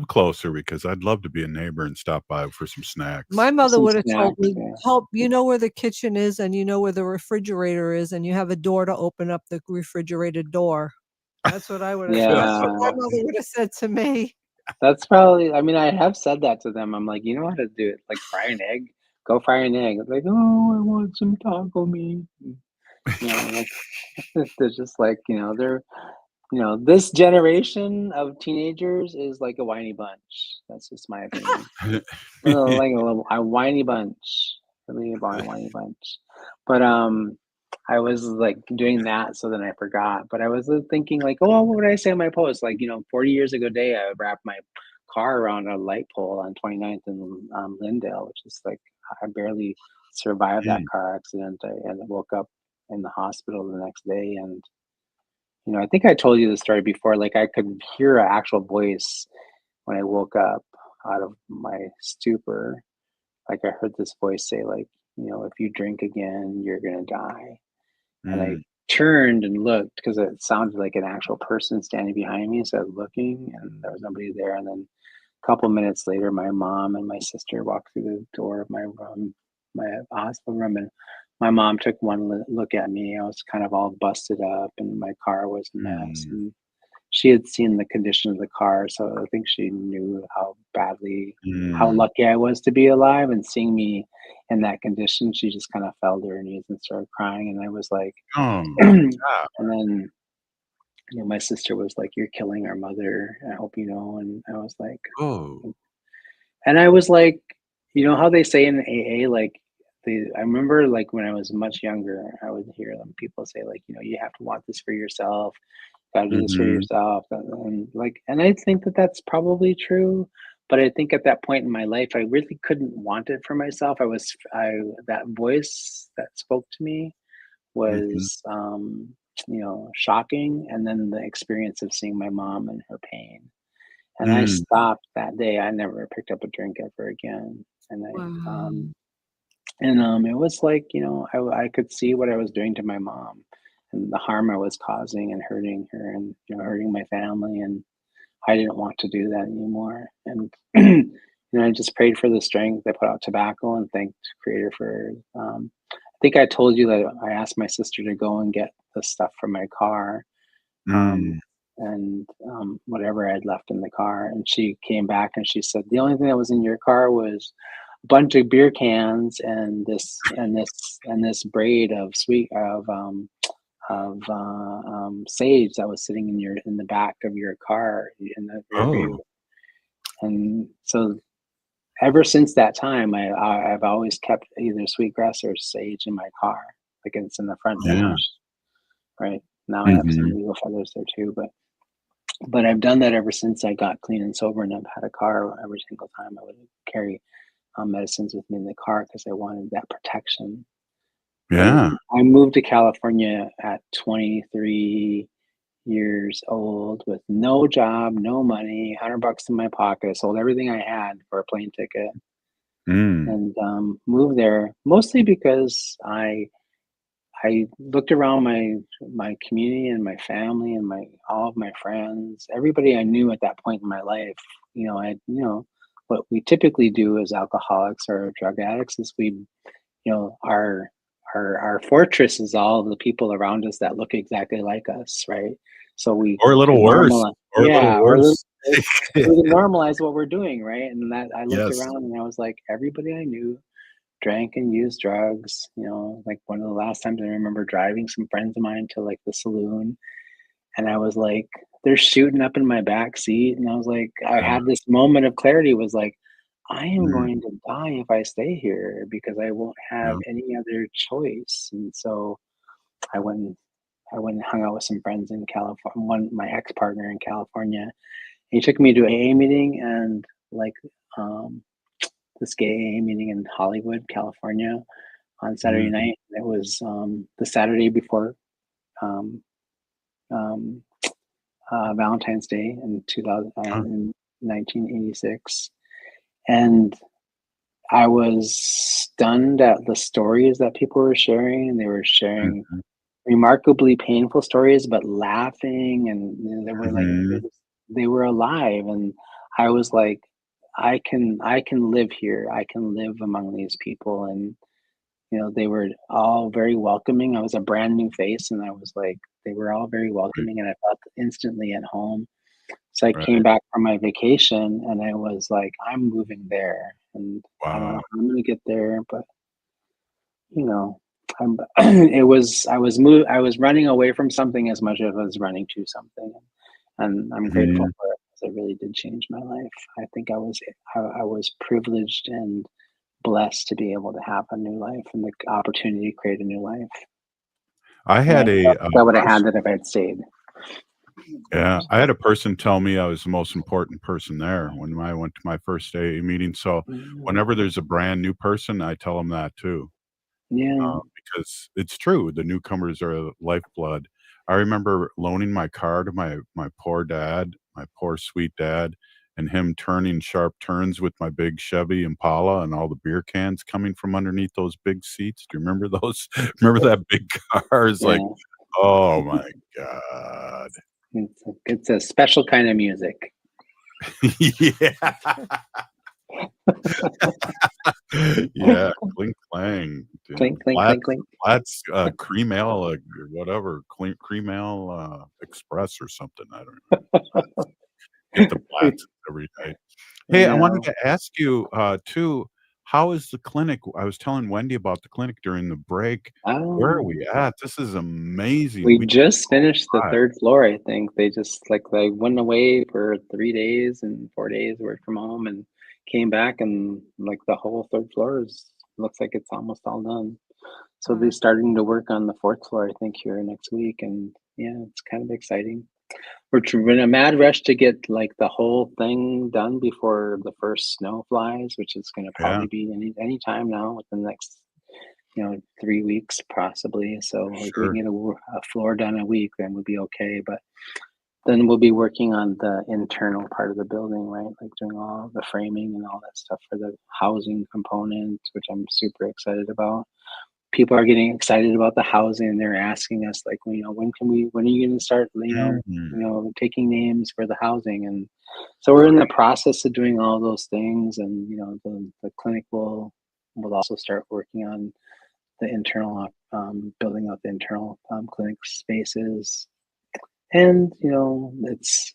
closer because I'd love to be a neighbor and stop by for some snacks. My mother would have told me, help, you know where the kitchen is and you know where the refrigerator is and you have a door to open up the refrigerated door. That's what I would have said. That's what my mother would have said to me. That's probably, I mean, I have said that to them. I'm like, you know how to do it, like fry an egg? Go fry an egg. Like, oh, I want some taco meat. You know, like, they're just like, you know, you know, this generation of teenagers is like a whiny bunch. That's just my opinion. Like a whiny bunch. Really a whiny bunch. But I was like doing that, so then I forgot. But I was thinking like, oh, what would I say on my post? Like, 40 years ago today, I wrapped my car around a light pole on 29th and Lyndale, which is like I barely survived that Mm. car accident. And I woke up in the hospital the next day, and I think I told you the story before. Like I could hear an actual voice when I woke up out of my stupor. Like I heard this voice say, like, if you drink again, you're gonna die. And I Mm. turned and looked because it sounded like an actual person standing behind me. So I was looking and there was nobody there. And then a couple minutes later, my mom and my sister walked through the door of my room, my hospital room. And my mom took one look at me. I was kind of all busted up and my car was a mess. Mm. And she had seen the condition of the car. So I think she knew how Mm. lucky I was to be alive. And seeing me in that condition, she just kind of fell to her knees and started crying. And I was like, Oh my and God. then my sister was like, "You're killing our mother. I hope you know." And I was like, Oh. and I was like, how they say in AA, like I remember like when I was much younger, I would hear them people say like, you have to want this for yourself. Gotta do this for Mhm. yourself, and I think that that's probably true. But I think at that point in my life, I really couldn't want it for myself. I that voice that spoke to me Mhm. was shocking, and then the experience of seeing my mom and her pain, and I Mm. stopped that day. I never picked up a drink ever again. And Wow. it was like, I could see what I was doing to my mom and the harm I was causing and hurting her and hurting my family, and I didn't want to do that anymore. And I just prayed for the strength. I put out tobacco and thanked Creator for. I think I told you that I asked my sister to go and get the stuff from my car, um, Mm. and whatever I had left in the car. And she came back and she said the only thing that was in your car was a bunch of beer cans and this braid of sage that was sitting in the back of your car in the rear view. Oh. And so ever since that time, I've always kept either sweetgrass or sage in my car, like it's in the front Yeah. dash. Right now, I have some Mhm. legal feathers there too, but I've done that ever since I got clean and sober, and I've had a car. Every single time I would carry medicines with me in the car because I wanted that protection. But Yeah. I moved to California at 23 years old with no job, no money, $100 in my pocket. I sold everything I had for a plane ticket Mm. and moved there mostly because I looked around my community and my family and my all of my friends, everybody I knew at that point in my life. What we typically do as alcoholics or drug addicts is we you know, our fortress is all of the people around us that look exactly like us, right? So we Or a little can worse. normalize, Or a little yeah, or a little worse. worse. We can normalize what we're doing, right? And that I looked Yes. around and I was like, everybody I knew drank and used drugs. Like one of the last times I remember driving some friends of mine to like the saloon, and I was like, they're shooting up in my back seat, and I was like, I Yeah. had this moment of clarity. Was like, I am Mm. going to die if I stay here because I won't have Yeah. any other choice. And so I went I went and hung out with some friends in California, my ex-partner in California. He took me to an AA meeting and like um, this gay AA meeting in Hollywood, California on Saturday Mm. night. It was the Saturday before um, um, Valentine's Day in Huh. in 1986. And I was stunned at the stories that people were sharing, and they were sharing Mhm. remarkably painful stories, but laughing, and they were like Mhm. they were alive, and I was like, I can live here. I can live among these people, and they were all very welcoming. I was a brand new face, and I was like, they were all very Right. welcoming, and I felt instantly at home. So I came Right. back from my vacation and I was like, I'm moving there, and I don't know Wow. how I'm gonna get there, but you know, I'm I was running away from something as much as I was running to something. And I'm grateful Mhm. for it because it really did change my life. I think I was privileged and blessed to be able to have a new life and the opportunity to create a new life. I had Yeah, I would have had person, that if I had stayed. yeah, I had a person tell me I was the most important person there when I went to my first AA meeting. So whenever there's a brand new person, I tell them that too. Yeah. Because it's true. The newcomers are the lifeblood. I remember loaning my car to my poor dad, my poor sweet dad, and him turning sharp turns with my big Chevy Impala and all the beer cans coming from underneath those big seats. Do you remember those? Remember that big car? It's like, Yeah. oh my God. It's a special kind of music. Yeah. Yeah, clink clang, Clink, clink, clink, clink. Flats, cream ale, whatever, cream ale, express or something, I don't know. Get the Platts every day. Hey, I wanted Yeah. to ask you, too, how is the clinic? I was telling Wendy about the clinic during the break. Where are Oh. we at? This is amazing. We We just finished the survived. 3rd floor, I think. They just they went away for 3 days and 4 days worked from home and came back, and like the whole 3rd floor looks like it's almost all done. So they're starting to work on the 4th floor, I think, here next week, and yeah, it's kind of exciting. We're in a mad rush to get like the whole thing done before the first snow flies, which is going to Yeah. probably be any time now within the next 3 weeks possibly. So if we Sure. can get a floor done a week, then we'll be okay. But then we'll be working on the internal part of the building, right? Like doing all the framing and all that stuff for the housing component, which I'm super excited about. People are getting excited about the housing, and they're asking us like, when are you going to start, Mhm. taking names for the housing? And so we're in the process of doing all those things, and the clinic will also start working on the internal, building out the internal clinic spaces. And it's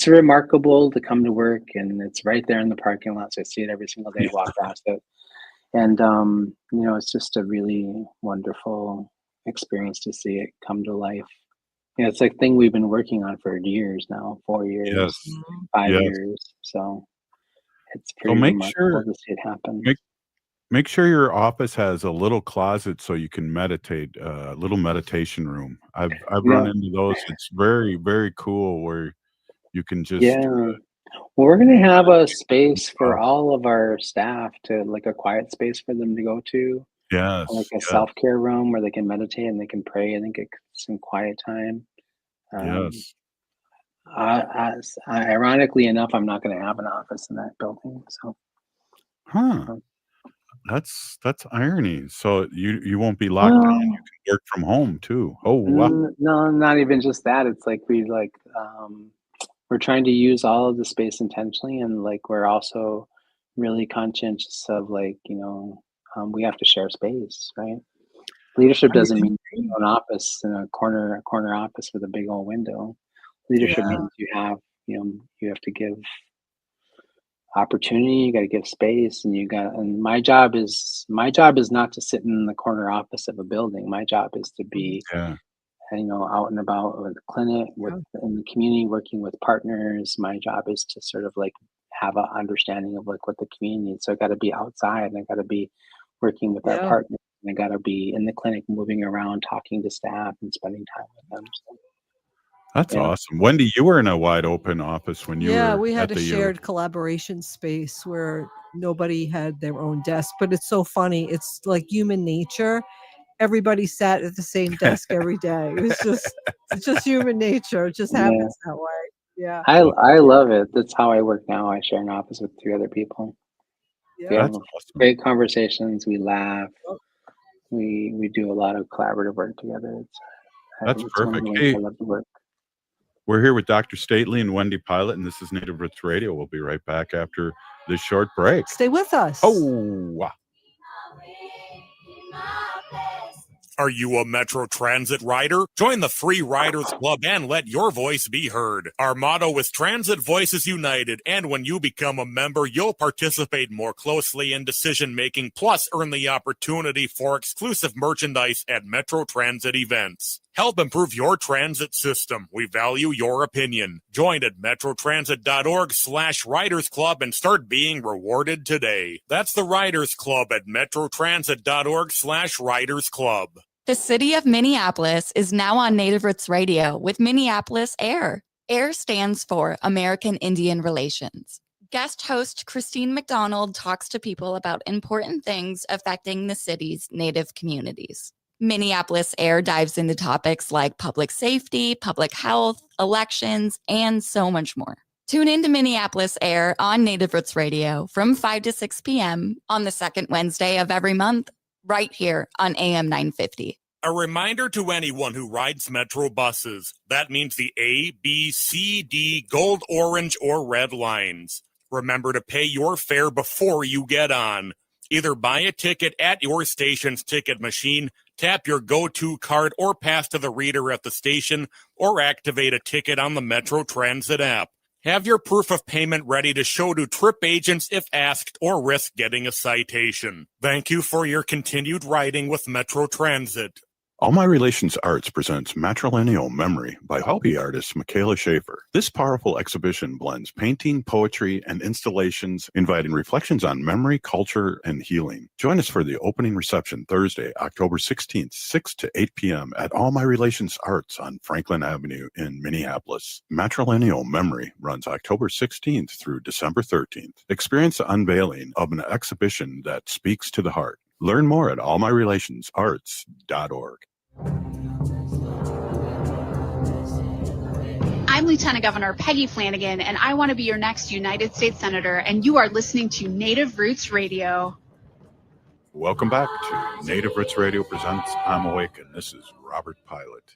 remarkable to come to work, and it's right there in the parking lot, so I see it every single day. I walk past it, and it's just a really wonderful experience to see it come to life. It's like thing we've been working on for years now, 4 years, Yes. 5 Yes. years. So it's So pretty remarkable to see it happen. make sure your office has a little closet so you can meditate, a little meditation room. I've run Yeah. into those. It's very, very cool where you can just, Yeah. Well, we're gonna have a space for uh all of our staff to like a quiet space for them to go to, like Yes, a yes, self-care room where they can meditate and they can pray and get some quiet time. Um, yes. Ironically enough, I'm not going to have an office in that building. So, Huh. um, That's irony. So you won't be locked down. You well, can work from home too. Oh, wow. no, not even just that. It's like we're trying to use all of the space intentionally, and like we're also really conscientious of we have to share space, right? Leadership I doesn't mean, mean an office in a corner office with a big old window. Leadership Yeah. means you have to give opportunity, you got to give space, and my job is not to sit in the corner office of a building. My job is to be yeah, out and about with the clinic, in the community, working with partners. My job is to sort of like have an understanding of like what the community needs. So I got to be outside, and I got to be working with our Yeah. partners, and I got to be in the clinic, moving around, talking to staff, and spending time with them. So, that's yeah, awesome. Wendy, you were in a wide open office when you Yeah, were we had at a the shared collaboration space where nobody had their own desk, but it's so funny. It's like human nature. Everybody sat at the same desk every day. It's just human nature. It just yeah. happens that way. Yeah. I love it. That's how I work now. I share an office with 3 other people. We Yeah. have That's awesome. great conversations. We laugh. We do a lot of collaborative work together. That's It's one of perfect. the ways Hey, I love to work. we're here with Dr. Stately and Wendy Pilot, and this is Native Roots Radio. We'll be right back after this short break. Stay with us. Oh, wow. Are you a Metro Transit rider? Join the free Riders Club and let your voice be heard. Our motto is Transit Voices United, and when you become a member, you'll participate more closely in decision making, plus earn the opportunity for exclusive merchandise at Metro Transit events. Help improve your transit system. We value your opinion. Join at metrotransit.org/Riders Club and start being rewarded today. That's the Riders Club at metrotransit.org/Riders Club. The city of Minneapolis is now on Native Roots Radio with Minneapolis AIR. AIR stands for American Indian Relations. Guest host Christine McDonald talks to people about important things affecting the city's Native communities. Minneapolis AIR dives into topics like public safety, public health, elections, and so much more. Tune in to Minneapolis AIR on Native Roots Radio from 5 to 6 p.m. on the second Wednesday of every month, right here on AM 950. A reminder to anyone who rides Metro buses. That means the A, B, C, D, gold, orange, or red lines. Remember to pay your fare before you get on. Either buy a ticket at your station's ticket machine, tap your go-to card or pass to the reader at the station, or activate a ticket on the Metro Transit app. Have your proof of payment ready to show to trip agents if asked or risk getting a citation. Thank you for your continued riding with Metro Transit. All My Relations Arts presents Matrilineal Memory by hobby artist Michaela Schaefer. This powerful exhibition blends painting, poetry, and installations, inviting reflections on memory, culture, and healing. Join us for the opening reception Thursday, October 16th, 6 to 8 p.m. at All My Relations Arts on Franklin Avenue in Minneapolis. Matrilineal Memory runs October 16th through December 13th. Experience the unveiling of an exhibition that speaks to the heart. Learn more at allmyrelationsarts.org. I'm Lieutenant Governor Peggy Flanagan, and I want to be your next United States Senator, and you are listening to Native Roots Radio. Welcome back to Native Roots Radio presents I'm Awake, and this is Robert Pilot.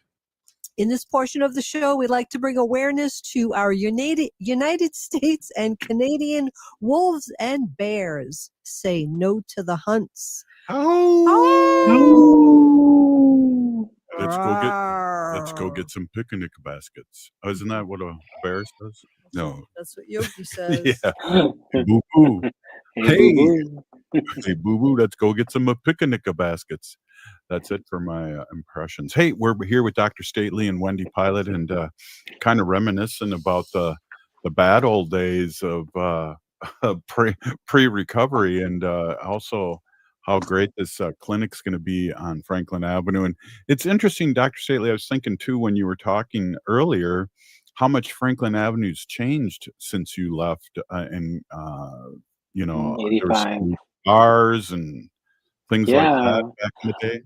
In this portion of the show, we'd like to bring awareness to our United States and Canadian wolves and bears. Say no to the hunts. Let's go get some picnic baskets. Oh, isn't that what a bear says? No. That's what Yogi says. Yeah. Hey, boo-boo. Hey, boo-boo, let's go get some picnic baskets. That's it for my impressions. Hey, we're here with Dr. Stately and Wendy Pilot, and kind of reminiscing about the bad old days of pre-recovery, and also how great this clinic's going to be on Franklin Avenue. And it's interesting, Dr. Stately, I was thinking too when you were talking earlier, how much Franklin Avenue's changed since you left, and there was 85. bars and things like that back in the day.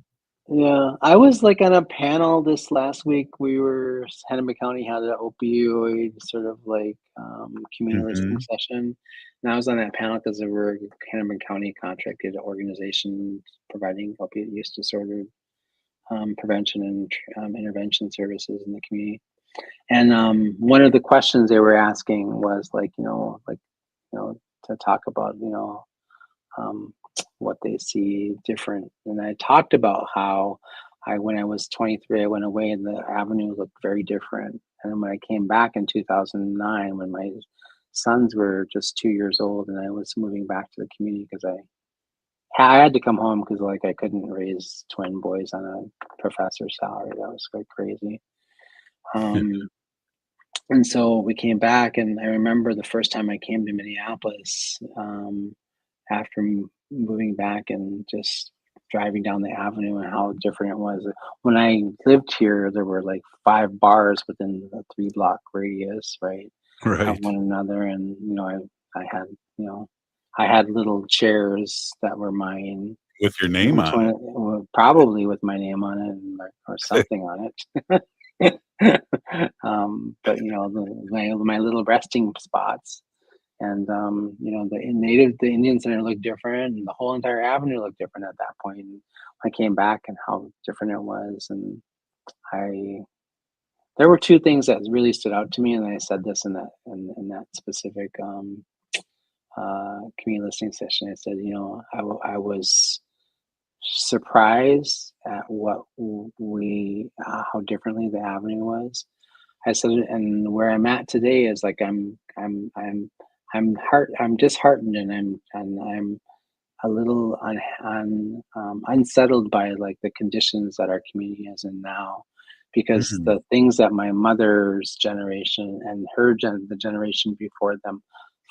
Yeah, I was like on a panel this last week. Hennepin County had an opioid sort of like community listening session. And I was on that panel because we're a Hennepin County contracted organization providing opiate use disorder prevention and intervention services in the community. And one of the questions they were asking was to talk about, what they see different. And I talked about how when I was 23, I went away and the avenue looked very different. And when I came back in 2009, when my sons were just 2 years old and I was moving back to the community because I had to come home because I couldn't raise twin boys on a professor's salary. That was quite crazy. And so we came back, and I remember the first time I came to Minneapolis after moving back and just driving down the avenue and how different it was. When I lived here, there were like 5 bars within the 3-block radius, right, of one another. And, I had little chairs that were mine. With your name on it. Probably with my name on it or something on it. But my little resting spots, and the Indian Center looked different, and the whole entire avenue looked different at that point. And I came back and how different it was, and there were 2 things that really stood out to me, and I said this in that specific community listening session. I said, I was surprised at how differently the avenue was. I said, and where I'm at today is like I'm disheartened, and I'm a little unsettled by like the conditions that our community is in now, because the things that my mother's generation and the generation before them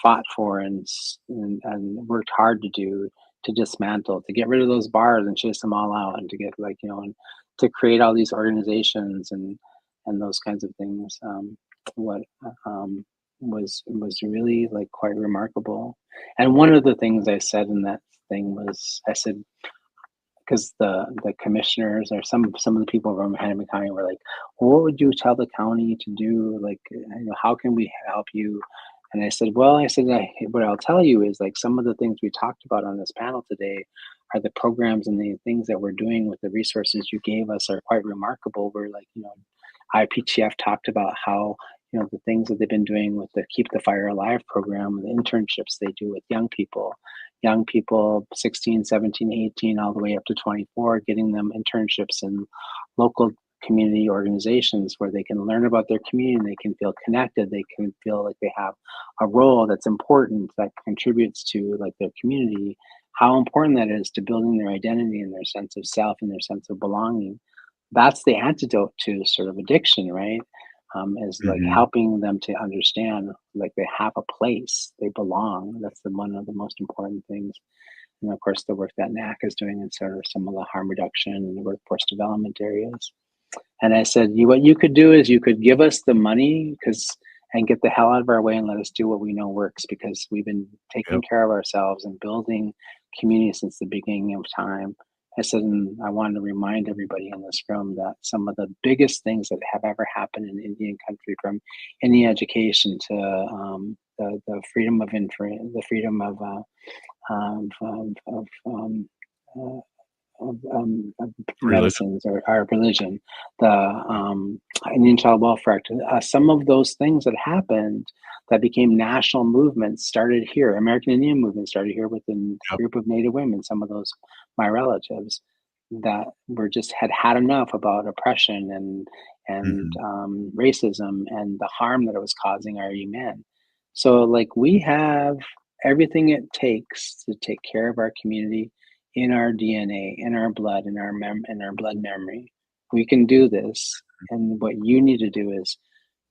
fought for and worked hard to do to dismantle, to get rid of those bars and chase them all out, and to get like, you know, and to create all these organizations and those kinds of things. What was really like quite remarkable. And one of the things I said in that thing was, I said, because the commissioners or some of the people from Hennepin County were like, well, what would you tell the county to do? Like, you know, how can we help you? And I said, well, what I'll tell you is like some of the things we talked about on this panel today are the programs and the things that we're doing with the resources you gave us are quite remarkable. We're like, you know, IPTF talked about how, you know, the things that they've been doing with the Keep the Fire Alive program, the internships they do with young people 16, 17, 18, all the way up to 24, getting them internships in local community organizations where they can learn about their community, they can feel connected, they can feel like they have a role that's important, that contributes to like their community, how important that is to building their identity and their sense of self and their sense of belonging. That's the antidote to sort of addiction, right? Is like Mhm. helping them to understand like they have a place, they belong. That's one of the most important things. And of course, the work that NAC is doing in sort of some of the harm reduction and workforce development areas. And I said, what you could do is you could give us the money and get the hell out of our way and let us do what we know works, because we've been taking care of ourselves and building community since the beginning of time. I said, and I wanted to remind everybody in this room that some of the biggest things that have ever happened in Indian country, from any education to the freedom of the freedom of medicines or our religion, the Indian Child Welfare Act, some of those things that happened that became national movements started here. American Indian movement started here within a group of Native women, some of those my relatives that were just had enough about oppression and racism and the harm that it was causing our young men. So like we have everything it takes to take care of our community in our DNA, in our blood, in our blood memory. We can do this. And what you need to do is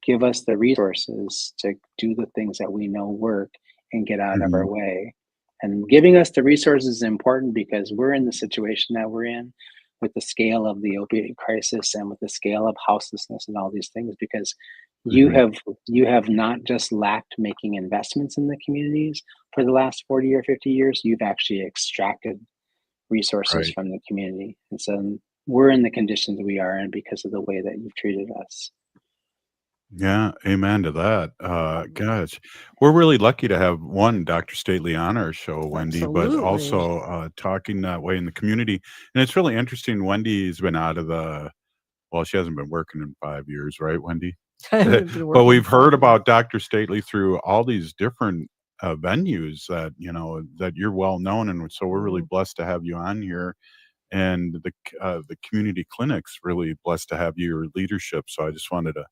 give us the resources to do the things that we know work and get out of our way. And giving us the resources is important because we're in the situation that we're in with the scale of the opioid crisis and with the scale of houselessness and all these things, because you have not just lacked making investments in the communities for the last 40 or 50 years, you've actually extracted resources from the community. And so we're in the conditions we are in because of the way that you've treated us. Yeah, amen to that. Gosh, we're really lucky to have Dr. Stately on our show, Wendy, but Absolutely. also talking that way in the community. And it's really interesting. Wendy's been out of she hasn't been working in 5 years, right, Wendy? I haven't been But working we've heard 5 years. about Dr. Stately through all these different venues that, you know, that you're well known. And so we're really blessed to have you on here. And the community clinics, really blessed to have your leadership. So I just wanted to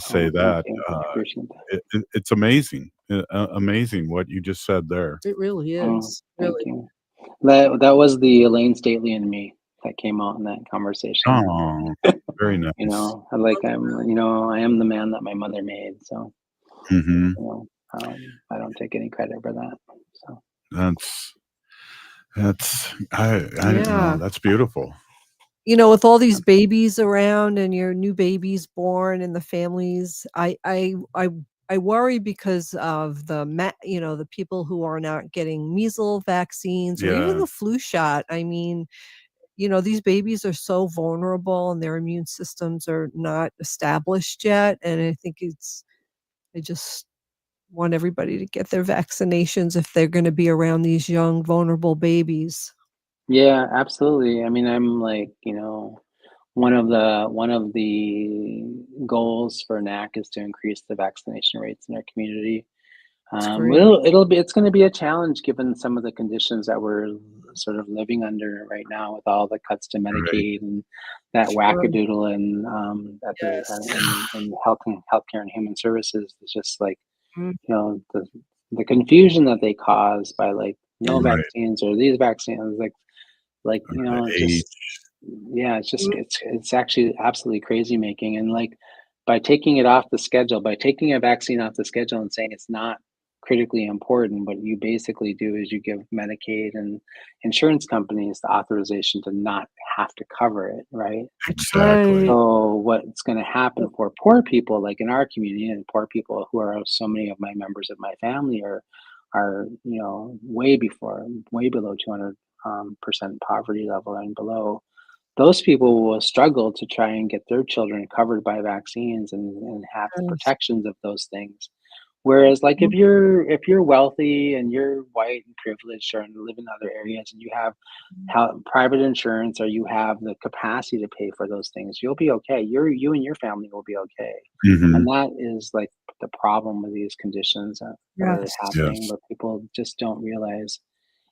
say Thank that you. I appreciate that. it's amazing, amazing what you just said there. It really Oh, is. thank Really. you. That was the Elaine Stately and me that came out in that conversation. Oh, very nice. You know, I am the man that my mother made. So, Mhm. you know, I don't take any credit for that. So I don't know. Yeah. That's beautiful. You know, with all these babies around and your new babies born and the families, I worry because of the people who are not getting measles vaccines or even Yeah. the flu shot. I mean, you know, these babies are so vulnerable and their immune systems are not established yet. And I just want everybody to get their vaccinations if they're going to be around these young, vulnerable babies. yeah, absolutely. I mean, I'm like, you know, one of the goals for NAC is to increase the vaccination rates in our community. It's great. It's going to be a challenge given some of the conditions that we're sort of living under right now with all the cuts to Right. Medicaid and that Sure. wackadoodle and in healthcare and human services. It's just like, Mm. you know, the confusion that they cause by like no Right. vaccines or these vaccines, like you The know, age. just yeah, Mm. it's actually absolutely crazy making. And like by taking it off the schedule, by taking a vaccine off the schedule and saying it's not critically important. What you basically do is you give Medicaid and insurance companies the authorization to not have to cover it, right? Exactly. So what's going to happen for poor people, like in our community, and poor people who are so many of my members of my family are way below 200% poverty level and below. Those people will struggle to try and get their children covered by vaccines and have the protections of those things. Whereas, like, if you're wealthy and you're white and privileged or live in other areas and you have private insurance or you have the capacity to pay for those things, you'll be okay. You and your family will be okay. Mhm. And that is like the problem with these conditions that are Yes. happening, Yes. where people just don't realize.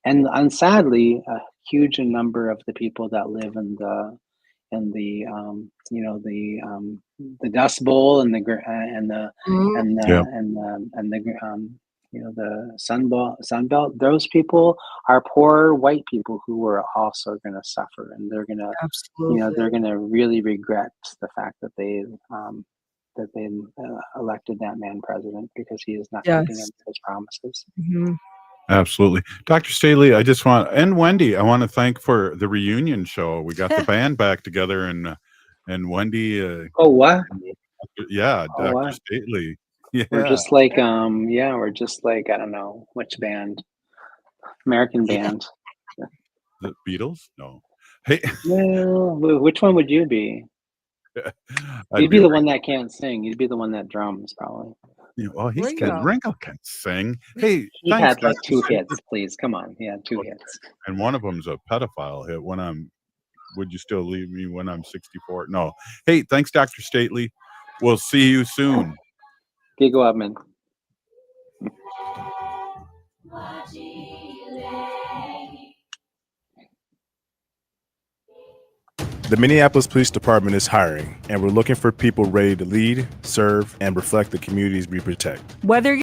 And sadly, a huge number of the people that live in the Dust Bowl and the Yeah. the Sun Belt, those people are poor white people who are also going to suffer, and they're Absolutely. going to really regret the fact that they elected that man president, because he is not keeping Yes. any of his promises. Mhm. Absolutely. Dr. Staley, I just want, and Wendy, I want to thank for the reunion show. We got the band back together, and Wendy, Oh, what? yeah, Oh, Dr. what? Stately. We're Yeah. just like, we're just like, I don't know which band, American band. The Beatles? No. Hey, Well, which one would you be? I'd You'd be be the one that can't sing. You'd be the one that drums, probably. well, he's good. Ringo. Ringo can sing. Hey, He thanks, had like Dr. 2 Staley. hits, please. Come on. He had 2 hits. And one of them's a pedophile hit. Would you still leave me when I'm 64? No. Hey, thanks, Dr. Stately. We'll see you soon. Big up, man. The Minneapolis Police Department is hiring, and we're looking for people ready to lead, serve, and reflect the communities we protect. Whether